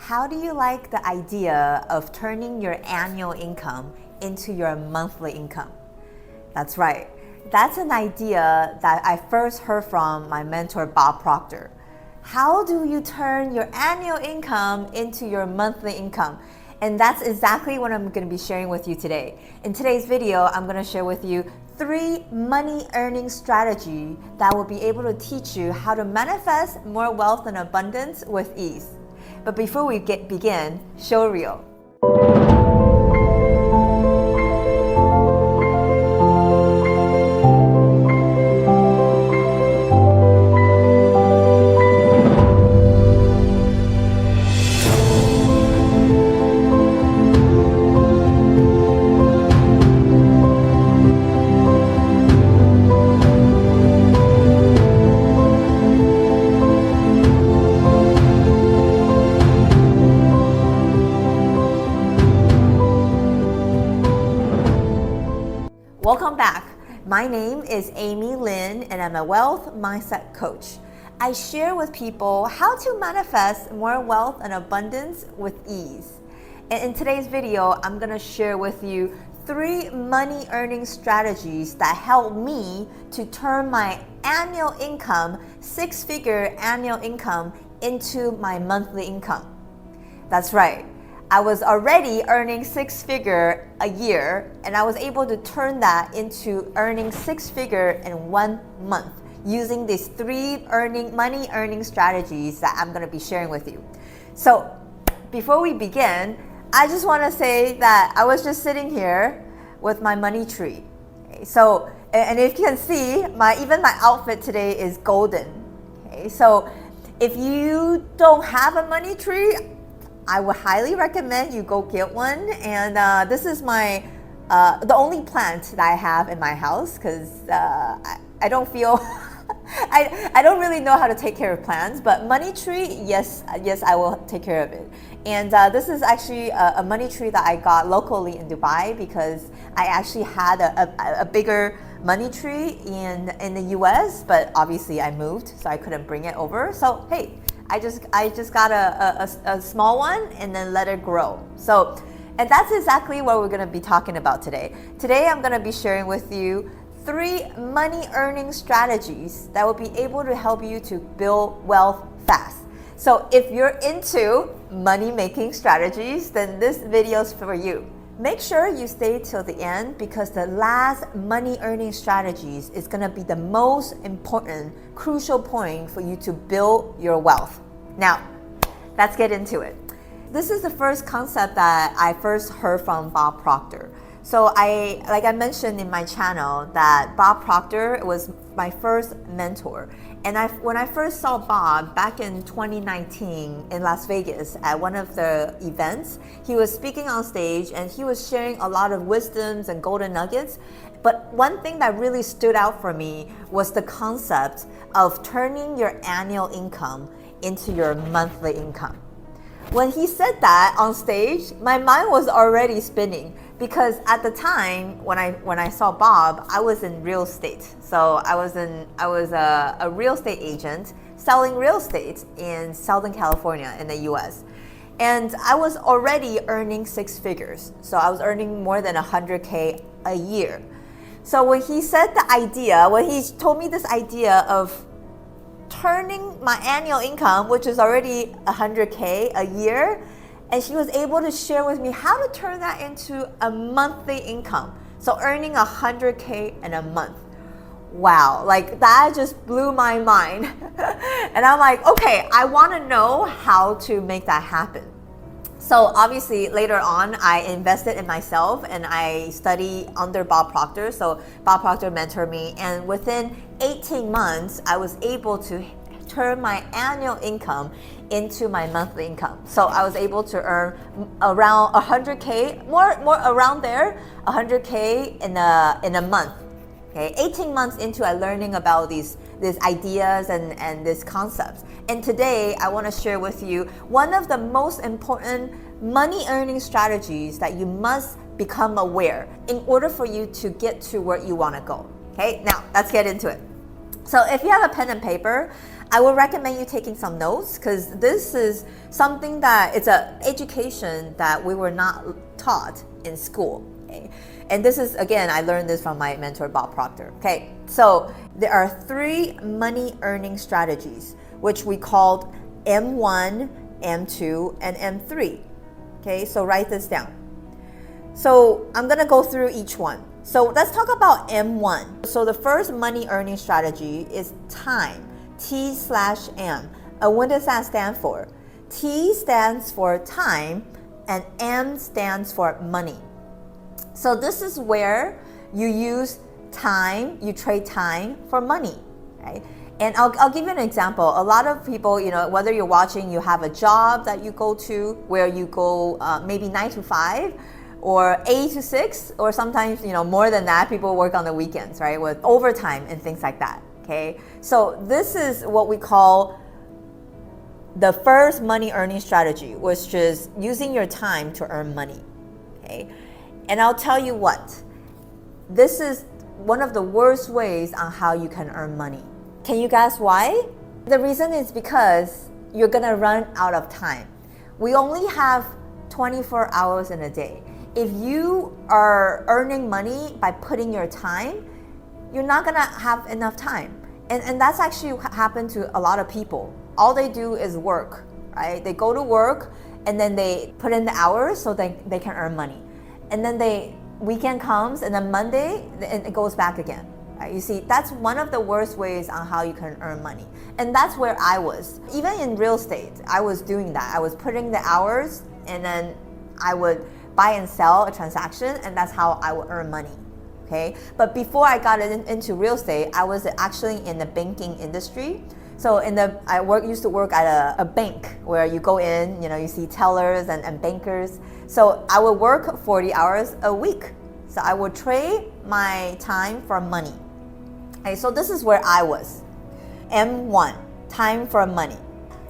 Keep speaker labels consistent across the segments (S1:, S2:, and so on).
S1: How do you like the idea of turning your annual income into your monthly income? That's right. That's an idea that I first heard from my mentor, Bob Proctor. How do you turn your annual income into your monthly income? And that's exactly what I'm going to be sharing with you today. In today's video, I'm going to share with you 3 money earning strategies that will be able to teach you how to manifest more wealth and abundance with ease. But before we begin, show reel. Welcome back. My name is Amy Lin and I'm a wealth mindset coach. I share with people how to manifest more wealth and abundance with ease. And in today's video, I'm going to share with you 3 money earning strategies that help me to turn my annual income, 6-figure annual income, into my monthly income. That's right. I was already earning 6-figure a year, and I was able to turn that into earning 6-figure in 1 month using these 3 money earning strategies that I'm going to be sharing with you. So before we begin, I just want to say that I was just sitting here with my money tree. Okay, so, and if you can see, even my outfit today is golden. Okay, so if you don't have a money tree, I would highly recommend you go get one. And this is my the only plant that I have in my house because I don't feel I don't really know how to take care of plants, but money tree, yes, I will take care of it. And this is actually a money tree that I got locally in Dubai because I actually had a bigger money tree in the US, but obviously I moved, so I couldn't bring it over. So hey, I just got a small one and then let it grow. So, and that's exactly what we're going to be talking about today. Today I'm going to be sharing with you 3 money earning strategies that will be able to help you to build wealth fast. So if you're into money making strategies, then this video is for you. Make sure you stay till the end because the last money earning strategies is going to be the most important, crucial point for you to build your wealth. Now, let's get into it. This is the first concept that I first heard from Bob Proctor. So like I mentioned in my channel, that Bob Proctor was my first mentor. And when I first saw Bob back in 2019 in Las Vegas at one of the events, he was speaking on stage and he was sharing a lot of wisdoms and golden nuggets. But one thing that really stood out for me was the concept of turning your annual income into your monthly income. When he said that on stage, my mind was already spinning because at the time when I saw Bob, I was in real estate. So I was a real estate agent selling real estate in Southern California in the US. And I was already earning 6 figures. So I was earning more than 100K a year. So when he said the idea, when he told me this idea of turning my annual income, which is already 100K a year, and she was able to share with me how to turn that into a monthly income. So earning 100K in a month. Wow, like that just blew my mind. And I'm like, okay, I want to know how to make that happen. So obviously later on, I invested in myself and I studied under Bob Proctor. So Bob Proctor mentored me, and within 18 months, I was able to turn my annual income into my monthly income. So I was able to earn around 100K, more around there, 100K in a month. Okay, 18 months into learning about these ideas and these concepts. And today I want to share with you one of the most important money earning strategies that you must become aware in order for you to get to where you want to go. Okay, now let's get into it. So if you have a pen and paper, I would recommend you taking some notes because this is something that it's an education that we were not taught in school. Okay? And this is, again, I learned this from my mentor, Bob Proctor. Okay, so there are 3 money earning strategies, which we called M1, M2, and M3. Okay, so write this down. So I'm gonna go through each one. So let's talk about M1. So the first money earning strategy is time, T/M. What does that stand for? T stands for time and M stands for money. So this is where you use time, you trade time for money, right? And I'll give you an example. A lot of people, whether you're watching, you have a job that you go to where you go maybe 9 to 5 or 8 to 6, or sometimes, more than that, people work on the weekends, right? With overtime and things like that, okay? So this is what we call the first money earning strategy, which is using your time to earn money, okay? And I'll tell you what, this is one of the worst ways on how you can earn money. Can you guess why? The reason is because you're gonna run out of time. We only have 24 hours in a day. If you are earning money by putting your time, you're not gonna have enough time. And that's actually what happened to a lot of people. All they do is work, right? They go to work and then they put in the hours so they can earn money. And then weekend comes and then Monday, it goes back again. You see, that's one of the worst ways on how you can earn money. And that's where I was. Even in real estate, I was doing that. I was putting the hours and then I would buy and sell a transaction, and that's how I would earn money. Okay? But before I got into real estate, I was actually in the banking industry. So used to work at a bank where you go in, you see tellers and bankers. So I would work 40 hours a week. So I would trade my time for money. Okay, so this is where I was. M1, time for money.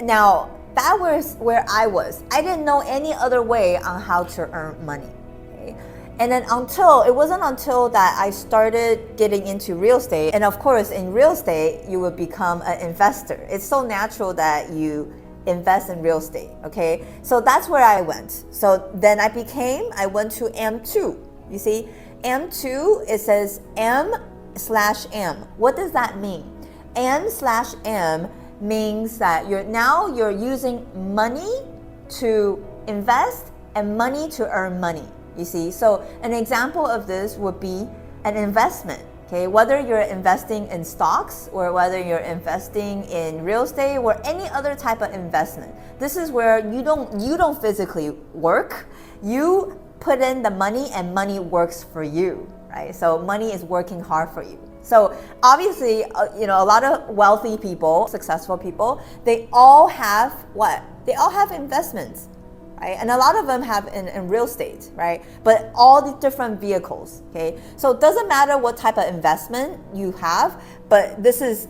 S1: Now, that was where I was. I didn't know any other way on how to earn money. Okay? And then it wasn't until that I started getting into real estate. And of course, in real estate, you would become an investor. It's so natural that you invest in real estate, okay? So that's where I went. So then I went to M2. You see, M2, it says M/M. What does that mean? M/M means that you're using money to invest and money to earn money. You see, so an example of this would be an investment. Okay, whether you're investing in stocks or whether you're investing in real estate or any other type of investment, this is where you don't physically work. You put in the money and money works for you, right? So money is working hard for you. So obviously, a lot of wealthy people, successful people, they all have what? They all have investments, right? And a lot of them have in real estate, right? But all the different vehicles, okay? So it doesn't matter what type of investment you have, but this is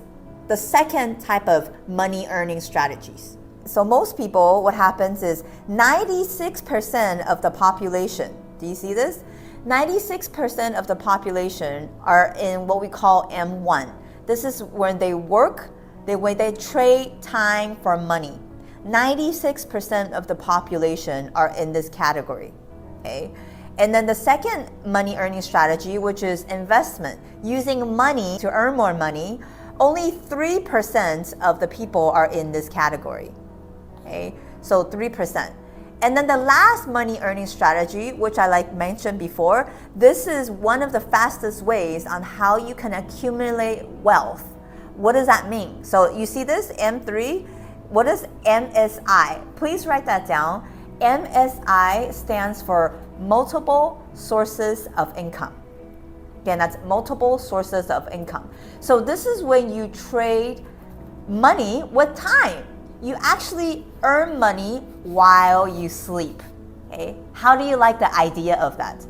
S1: the second type of money earning strategies. So most people, what happens is 96% of the population, do you see this? 96% of the population are in what we call M1. This is when they work, when they trade time for money. 96% of the population are in this category, okay? And then the second money earning strategy, which is investment, using money to earn more money, only 3% of the people are in this category, okay? So 3%. And then the last money earning strategy, which I mentioned before, this is one of the fastest ways on how you can accumulate wealth. What does that mean? So you see this, M3, what is MSI? Please write that down. MSI stands for multiple sources of income. Again, that's multiple sources of income. So this is when you trade money with time. You actually earn money while you sleep. Okay? How do you like the idea of that?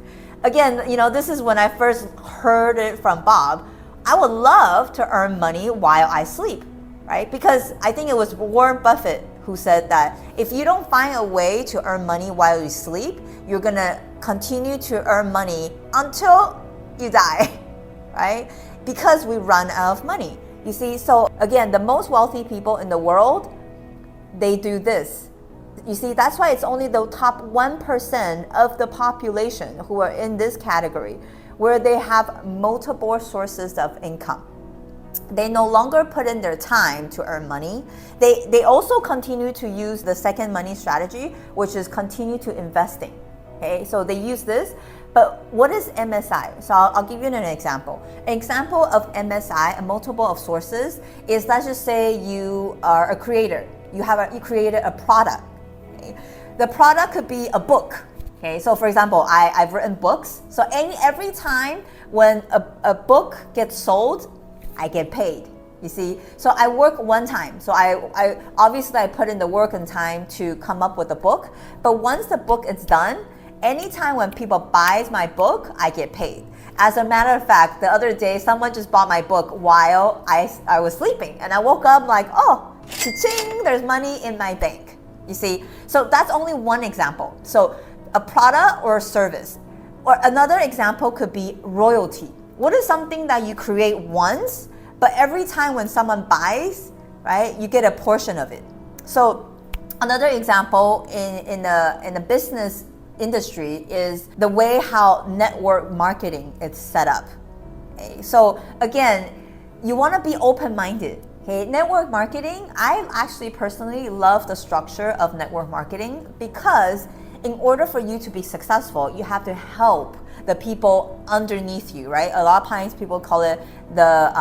S1: Again, this is when I first heard it from Bob. I would love to earn money while I sleep, right? Because I think it was Warren Buffett who said that if you don't find a way to earn money while you sleep, you're gonna continue to earn money until you die, right? Because we run out of money. You see, so again, the most wealthy people in the world, they do this. You see, that's why it's only the top 1% of the population who are in this category where they have multiple sources of income. They no longer put in their time to earn money. They also continue to use the second money strategy, which is continue to investing. Okay, so they use this. But what is MSI? So I'll give you an example. An example of MSI, a multiple of sources, is, let's just say you are a creator. You created a product. Okay? The product could be a book. Okay, so for example, I've written books. So every time when a book gets sold, I get paid. You see, so I work one time. So I obviously I put in the work and time to come up with a book. But once the book is done, anytime when people buys my book, I get paid. As a matter of fact, the other day, someone just bought my book while I was sleeping. And I woke up like, oh, cha-ching, there's money in my bank. You see, so that's only one example. So a product or a service. Or another example could be royalty. What is something that you create once, but every time when someone buys, right, you get a portion of it. So another example in the business industry is the way how network marketing is set up. Okay? So again, you want to be open-minded. Okay? Network marketing, I actually personally love the structure of network marketing because in order for you to be successful, you have to help the people underneath you, right? A lot of times people call it the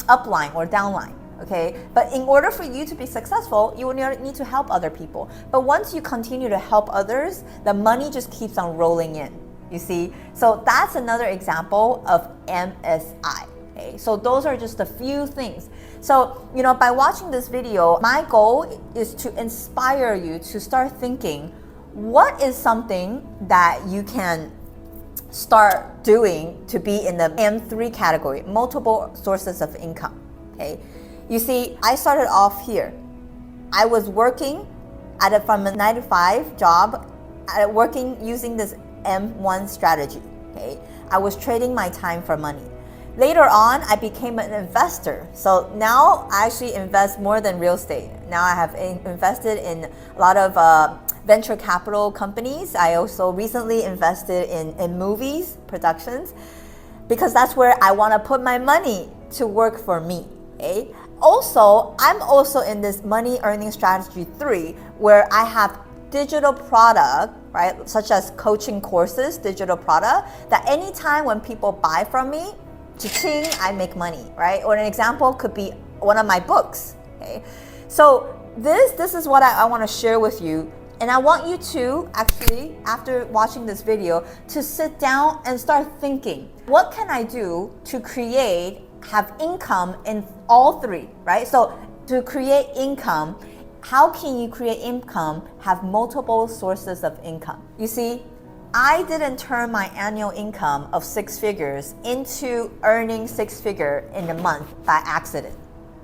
S1: upline or downline. Okay, but in order for you to be successful, you need to help other people. But once you continue to help others, the money just keeps on rolling in. You see, so that's another example of MSI. Okay, so those are just a few things. So by watching this video, my goal is to inspire you to start thinking, what is something that you can start doing to be in the M3 category, multiple sources of income. Okay. You see, I started off here. I was working from a 9-to-5 job, working using this M1 strategy. Okay, I was trading my time for money. Later on, I became an investor. So now I actually invest more than real estate. Now I have invested in a lot of venture capital companies. I also recently invested in movies, productions, because that's where I want to put my money to work for me. Okay? Also, I'm also in this money earning strategy 3, where I have digital product, right, such as coaching courses, digital product, that anytime when people buy from me, cha-ching, I make money, right? Or an example could be one of my books. Okay, so this is what I want to share with you, and I want you to actually, after watching this video, to sit down and start thinking, what can I do to have income in all 3, right? So to create income, how can you create income, have multiple sources of income? You see, I didn't turn my annual income of 6 figures into earning 6 figures in a month by accident.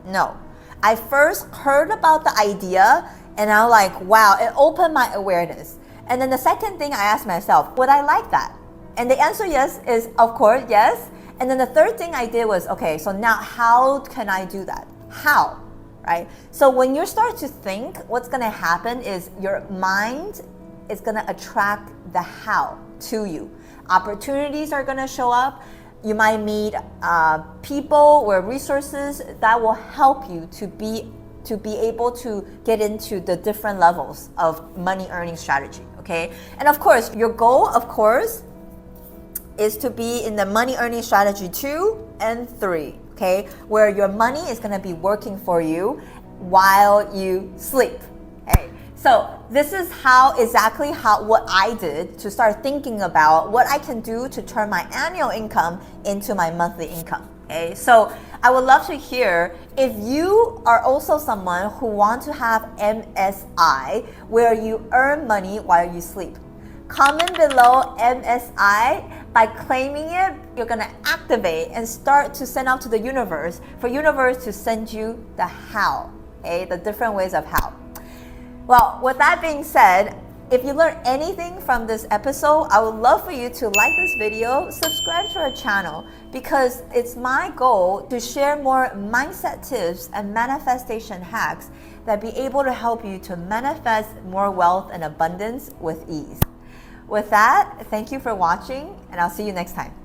S1: No. I first heard about the idea and I'm like, wow, it opened my awareness. And then the second thing I asked myself, would I like that? And the answer is of course, yes. And then the third thing I did was, okay, so now how can I do that? How, right? So when you start to think, what's gonna happen is your mind is gonna attract the how to you. Opportunities are gonna show up. You might meet people or resources that will help you to be able to get into the different levels of money earning strategy, okay? And of course, your goal, of course, is to be in the money earning strategy 2 and 3, okay? Where your money is gonna be working for you while you sleep, okay? So this is exactly what I did to start thinking about what I can do to turn my annual income into my monthly income. Okay, so I would love to hear if you are also someone who wants to have MSI, where you earn money while you sleep. Comment below MSI. By claiming it, you're gonna activate and start to send out to the universe for universe to send you the how, okay, the different ways of how. Well, with that being said, If you learned anything from this episode, I would love for you to like this video, subscribe to our channel, because it's my goal to share more mindset tips and manifestation hacks that be able to help you to manifest more wealth and abundance with ease. With that, thank you for watching, and I'll see you next time.